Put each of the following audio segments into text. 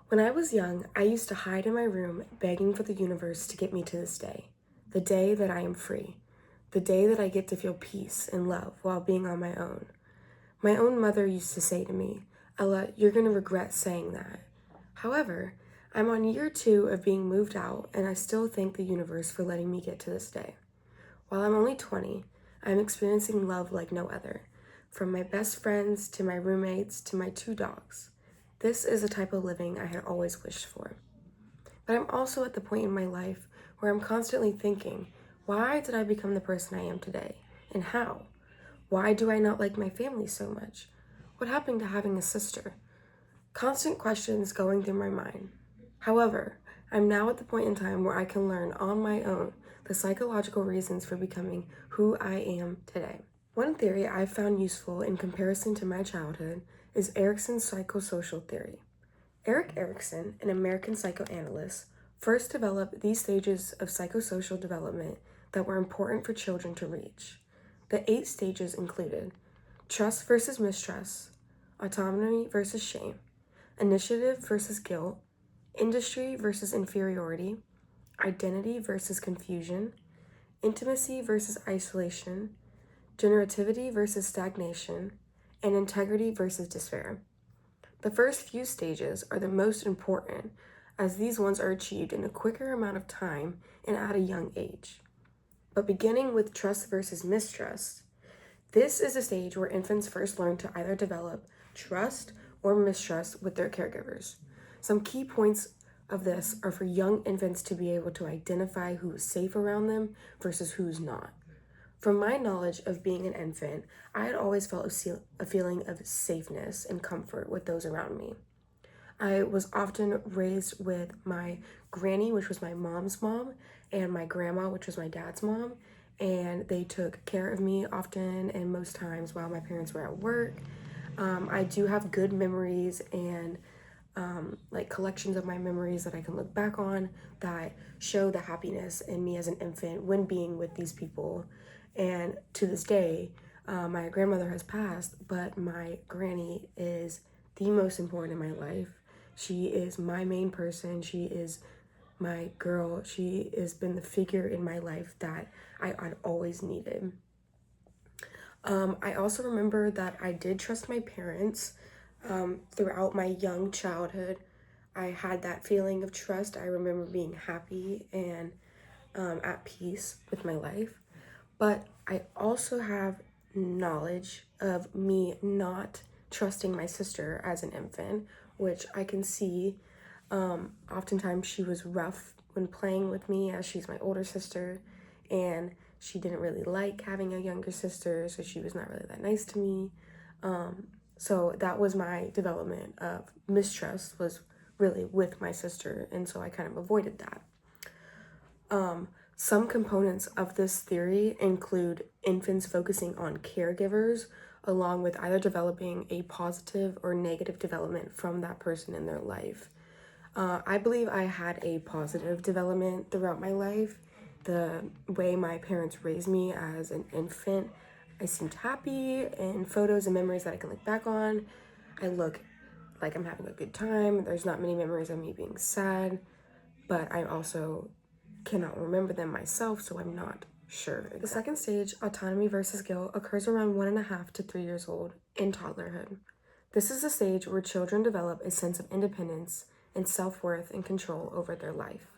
When I was young, I used to hide in my room begging for the universe to get me to this day, the day that I am free, the day that I get to feel peace and love while being on my own. My own mother used to say to me, "Ella, you're going to regret saying that." However, I'm on year 2 of being moved out, and I still thank the universe for letting me get to this day. While I'm only 20, I'm experiencing love like no other, from my best friends to my roommates to my 2 dogs. This is a type of living I had always wished for. But I'm also at the point in my life where I'm constantly thinking, why did I become the person I am today? And how? Why do I not like my family so much? What happened to having a sister? Constant questions going through my mind. However, I'm now at the point in time where I can learn on my own the psychological reasons for becoming who I am today. One theory I've found useful in comparison to my childhood is Erikson's psychosocial theory. Erik Erikson, an American psychoanalyst, first developed these stages of psychosocial development that were important for children to reach. The 8 stages included trust versus mistrust, autonomy versus shame, initiative versus guilt, industry versus inferiority, identity versus confusion, intimacy versus isolation, generativity versus stagnation, and integrity versus despair. The first few stages are the most important, as these ones are achieved in a quicker amount of time and at a young age. But beginning with trust versus mistrust, this is a stage where infants first learn to either develop trust or mistrust with their caregivers. Some key points of this are for young infants to be able to identify who is safe around them versus who's not. From my knowledge of being an infant, I had always felt a feeling of safeness and comfort with those around me. I was often raised with my granny, which was my mom's mom, and my grandma, which was my dad's mom, and they took care of me often and most times while my parents were at work. I do have good memories and like collections of my memories that I can look back on that show the happiness in me as an infant when being with these people. And to this day, my grandmother has passed, but my granny is the most important in my life. She is my main person. She is my girl. She has been the figure in my life that I'd always needed. I also remember that I did trust my parents throughout my young childhood. I had that feeling of trust. I remember being happy and at peace with my life. But I also have knowledge of me not trusting my sister as an infant, which I can see. Oftentimes she was rough when playing with me, as she's my older sister, and she didn't really like having a younger sister, so she was not really that nice to me. So that was my development of mistrust, was really with my sister, and so I kind of avoided that. Some components of this theory include infants focusing on caregivers, along with either developing a positive or negative development from that person in their life. I believe I had a positive development throughout my life. The way my parents raised me as an infant, I seemed happy in photos and memories that I can look back on. I look like I'm having a good time. There's not many memories of me being sad, but I also cannot remember them myself, so I'm not sure. Exactly. The second stage, autonomy versus guilt, occurs around 1.5 to 3 years old in toddlerhood. This is the stage where children develop a sense of independence and self-worth and control over their life.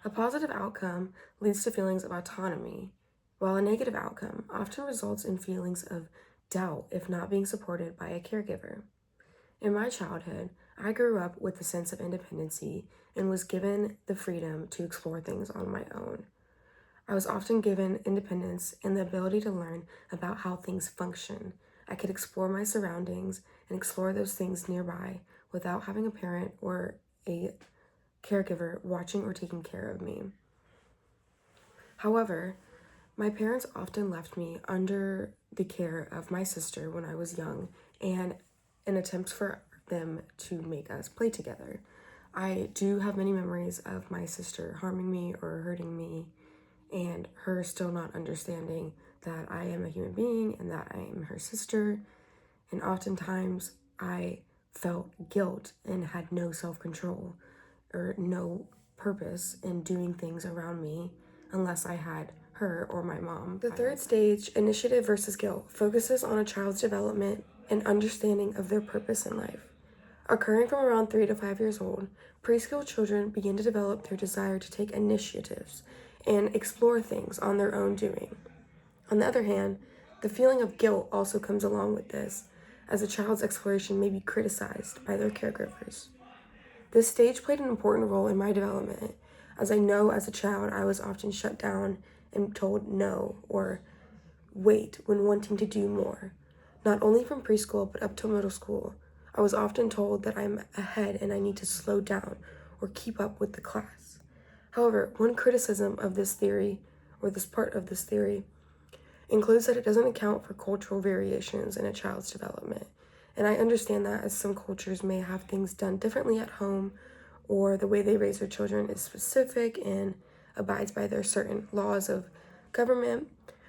A positive outcome leads to feelings of autonomy, while a negative outcome often results in feelings of doubt if not being supported by a caregiver. In my childhood, I grew up with a sense of independency and was given the freedom to explore things on my own. I was often given independence and the ability to learn about how things function. I could explore my surroundings and explore those things nearby without having a parent or a caregiver watching or taking care of me. However, my parents often left me under the care of my sister when I was young, and in attempts for them to make us play together. I do have many memories of my sister harming me or hurting me, and her still not understanding that I am a human being and that I am her sister. And oftentimes I felt guilt and had no self-control or no purpose in doing things around me unless I had her or my mom. The third stage, initiative versus guilt, focuses on a child's development and understanding of their purpose in life. Occurring from around 3 to 5 years old, preschool children begin to develop their desire to take initiatives and explore things on their own doing. On the other hand, the feeling of guilt also comes along with this, as a child's exploration may be criticized by their caregivers. This stage played an important role in my development, as I know as a child I was often shut down and told no or wait when wanting to do more. Not only from preschool but up to middle school, I was often told that I'm ahead and I need to slow down or keep up with the class. However, one criticism of this theory, or this part of this theory, includes that it doesn't account for cultural variations in a child's development. And I understand that, as some cultures may have things done differently at home, or the way they raise their children is specific and abides by their certain laws of government.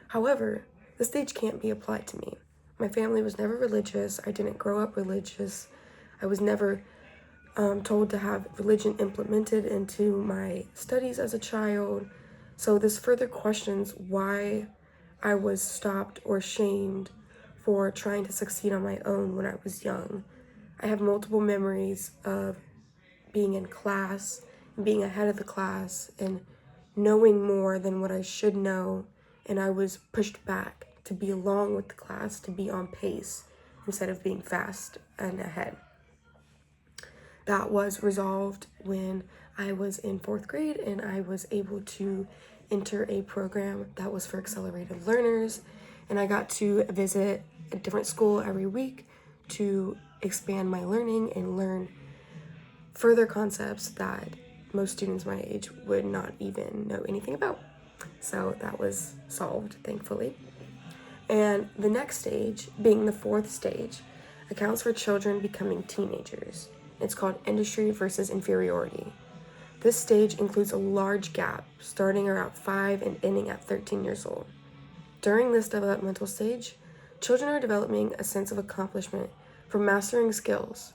However, the stage can't be applied to me. My family was never religious. I didn't grow up religious. I was never told to have religion implemented into my studies as a child. So this further questions why I was stopped or shamed for trying to succeed on my own when I was young. I have multiple memories of being in class and being ahead of the class and knowing more than what I should know, and I was pushed back to be along with the class, to be on pace instead of being fast and ahead. That was resolved when I was in 4th grade and I was able to enter a program that was for accelerated learners, and I got to visit a different school every week to expand my learning and learn further concepts that most students my age would not even know anything about. So that was solved, thankfully. And the next stage, being the 4th stage, accounts for children becoming teenagers. It's called industry versus inferiority. This stage includes a large gap, starting around 5 and ending at 13 years old. During this developmental stage, children are developing a sense of accomplishment from mastering skills,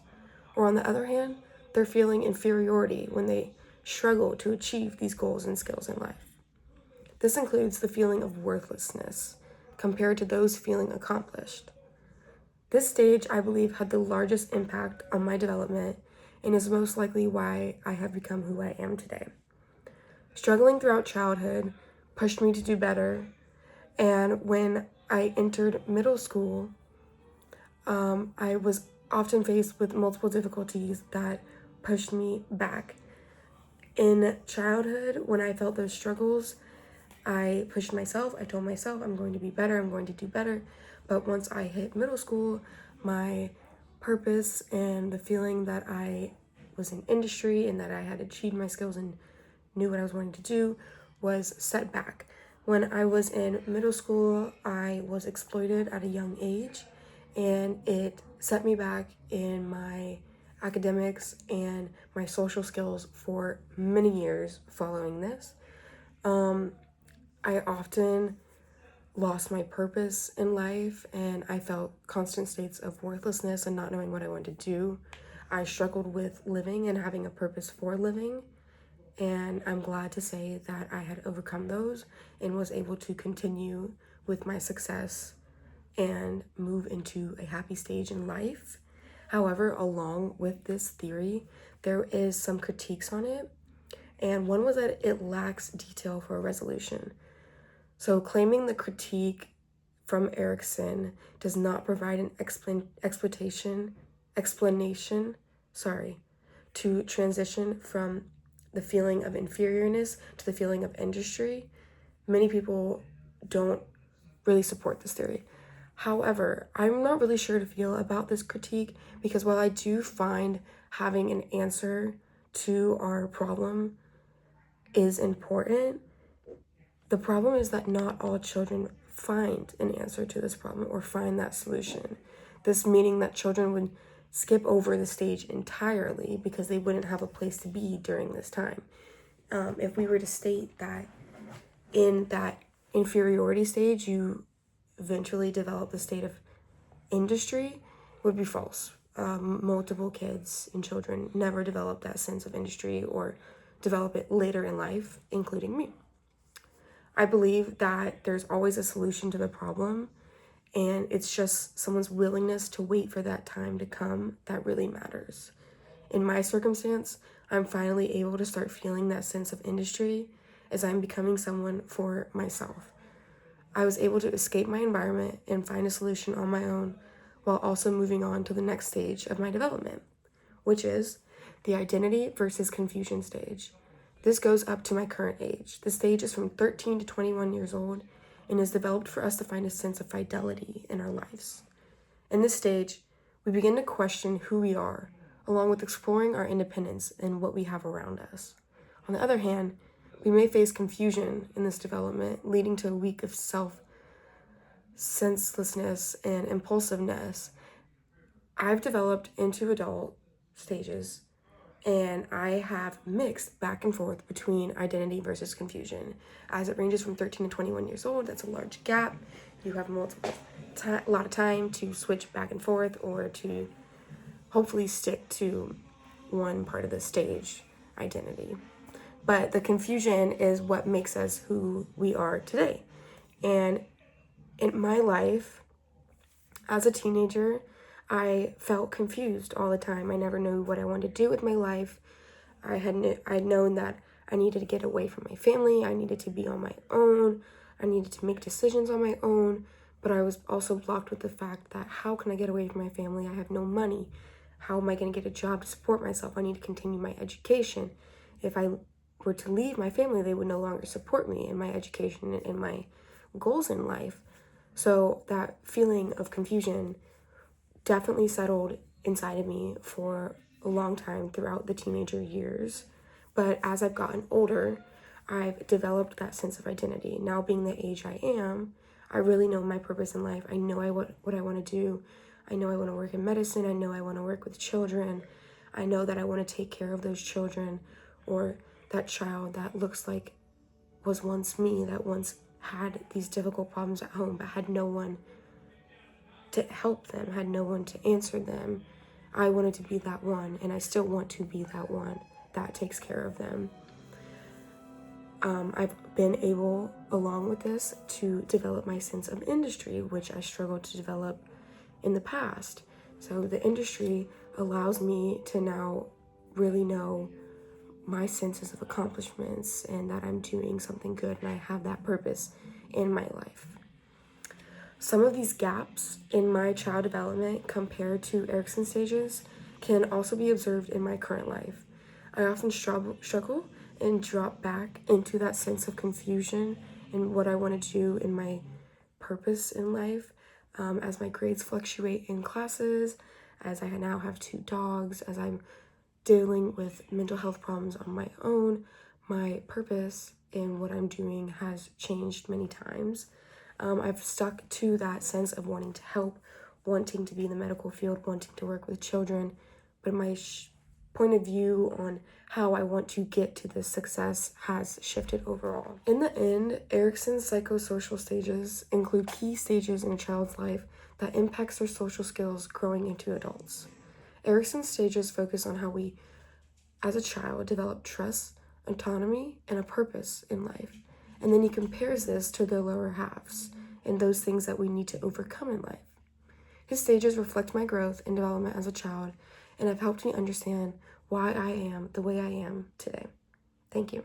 or on the other hand, they're feeling inferiority when they struggle to achieve these goals and skills in life. This includes the feeling of worthlessness compared to those feeling accomplished. This stage, I believe, had the largest impact on my development and is most likely why I have become who I am today. Struggling throughout childhood pushed me to do better, and when I entered middle school, I was often faced with multiple difficulties that pushed me back. In childhood, when I felt those struggles, I pushed myself. I told myself, I'm going to be better, I'm going to do better. But once I hit middle school, my purpose and the feeling that I was in industry and that I had achieved my skills and knew what I was wanting to do was set back. When I was in middle school, I was exploited at a young age, and it set me back in my academics and my social skills for many years following this. I often lost my purpose in life, and I felt constant states of worthlessness and not knowing what I wanted to do. I struggled with living and having a purpose for living, and I'm glad to say that I had overcome those and was able to continue with my success and move into a happy stage in life. However, along with this theory, there is some critiques on it, and one was that it lacks detail for a resolution. So claiming the critique from Erickson does not provide an explanation to transition from the feeling of inferiorness to the feeling of industry. Many people don't really support this theory. However, I'm not really sure to feel about this critique, because while I do find having an answer to our problem is important, the problem is that not all children find an answer to this problem or find that solution. This meaning that children would skip over the stage entirely because they wouldn't have a place to be during this time. If we were to state that in that inferiority stage, you eventually develop the state of industry, would be false. multiple kids and children never develop that sense of industry or develop it later in life, including me. I believe that there's always a solution to the problem, and it's just someone's willingness to wait for that time to come that really matters. In my circumstance, I'm finally able to start feeling that sense of industry as I'm becoming someone for myself. I was able to escape my environment and find a solution on my own while also moving on to the next stage of my development, which is the identity versus confusion stage. This goes up to my current age. The stage is from 13 to 21 years old and is developed for us to find a sense of fidelity in our lives. In this stage, we begin to question who we are, along with exploring our independence and what we have around us. On the other hand, we may face confusion in this development, leading to a week of senselessness and impulsiveness. I've developed into adult stages, and I have mixed back and forth between identity versus confusion. As it ranges from 13 to 21 years old, that's a large gap. You have a lot of time to switch back and forth or to hopefully stick to one part of the stage identity. But the confusion is what makes us who we are today. And in my life, as a teenager, I felt confused all the time. I never knew what I wanted to do with my life. I'd known that I needed to get away from my family. I needed to be on my own. I needed to make decisions on my own. But I was also blocked with the fact that how can I get away from my family? I have no money. How am I going to get a job to support myself? I need to continue my education. If I were to leave my family, they would no longer support me in my education and my goals in life. So that feeling of confusion definitely settled inside of me for a long time throughout the teenager years. But as I've gotten older, I've developed that sense of identity. Now being the age I am, I really know my purpose in life. I know what I want to do. I know I want to work in medicine. I know I want to work with children. I know that I want to take care of those children or that child that looks like was once me, that once had these difficult problems at home but had no one to help them, had no one to answer them. I wanted to be that one, and I still want to be that one that takes care of them. I've been able, along with this, to develop my sense of industry, which I struggled to develop in the past. So the industry allows me to now really know my senses of accomplishments and that I'm doing something good and I have that purpose in my life. Some of these gaps in my child development compared to Erickson stages can also be observed in my current life. I often struggle and drop back into that sense of confusion and what I want to do in my purpose in life as my grades fluctuate in classes, as I now have 2 dogs, as I'm dealing with mental health problems on my own. My purpose in what I'm doing has changed many times. I've stuck to that sense of wanting to help, wanting to be in the medical field, wanting to work with children, but my point of view on how I want to get to this success has shifted overall. In the end, Erickson's psychosocial stages include key stages in a child's life that impacts their social skills growing into adults. Erickson's stages focus on how we, as a child, develop trust, autonomy, and a purpose in life. And then he compares this to the lower halves and those things that we need to overcome in life. His stages reflect my growth and development as a child and have helped me understand why I am the way I am today. Thank you.